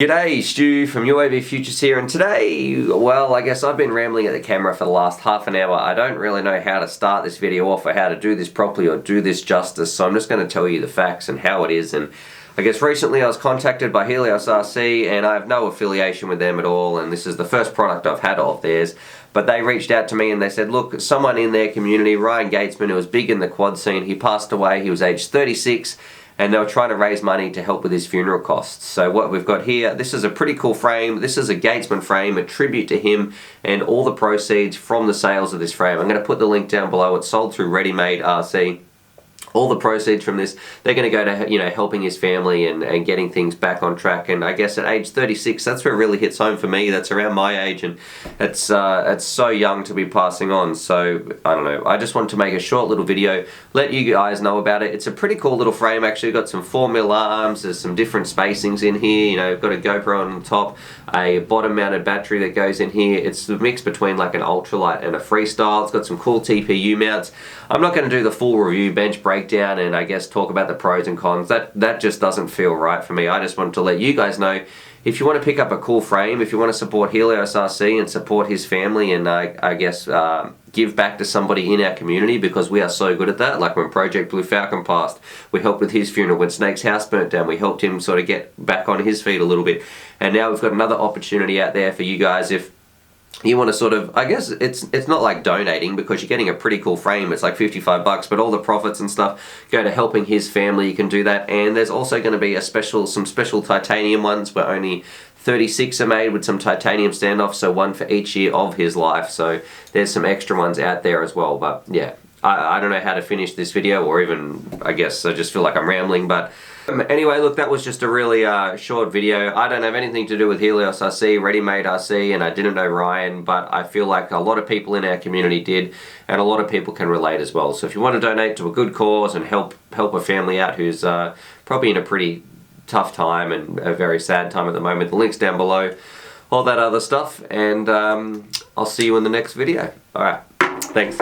G'day, Stu from UAVfutures here, and today, well, I guess I've been rambling at the camera for the last half an hour. I don't really know how to start this video off or how to do this properly or do this justice, so I'm just going to tell you the facts and how it is. And I guess recently I was contacted by Helios RC, and I have no affiliation with them at all, and this is the first product I've had of theirs. But they reached out to me and they said, look, someone in their community, Ryan Gatesman, who was big in the quad scene, he passed away, he was aged 36, and they were trying to raise money to help with his funeral costs. So what we've got here, this is a pretty cool frame. This is a Gatesman frame, a tribute to him, and all the proceeds from the sales of this frame. I'm going to put the link down below. It's sold through Ready Made RC. All the proceeds from this, they're going to go to, you know, helping his family and getting things back on track. And I guess at age 36, that's where it really hits home for me. That's around my age, and it's so young to be passing on. So I don't know. I just wanted to make a short little video, let you guys know about it. It's a pretty cool little frame. Actually, got some 4mm arms. There's some different spacings in here. You know, got a GoPro on the top, a bottom-mounted battery that goes in here. It's the mix between like an ultralight and a freestyle. It's got some cool TPU mounts. I'm not going to do the full review bench breakdown and I guess talk about the pros and cons. That just doesn't feel right for me. I just wanted to let you guys know, if you want to pick up a cool frame, if you want to support Helios RC and support his family, and I guess give back to somebody in our community, because we are so good at that. Like when Project Blue Falcon passed, we helped with his funeral. When Snake's house burnt down, we helped him sort of get back on his feet a little bit. And now we've got another opportunity out there for you guys. If you want to sort of, I guess it's not like donating, because you're getting a pretty cool frame. It's like 55 bucks, but all the profits and stuff go to helping his family. You can do that. And there's also going to be some special titanium ones where only 36 are made with some titanium standoffs, so one for each year of his life. So there's some extra ones out there as well. But yeah, I don't know how to finish this video, or even, I guess I just feel like I'm rambling. But anyway, look, that was just a really short video. I don't have anything to do with Helios RC, Ready Made RC, and I didn't know Ryan, but I feel like a lot of people in our community did, and a lot of people can relate as well. So if you want to donate to a good cause and help a family out who's probably in a pretty tough time and a very sad time at the moment, the link's down below, all that other stuff, and I'll see you in the next video. Alright, thanks.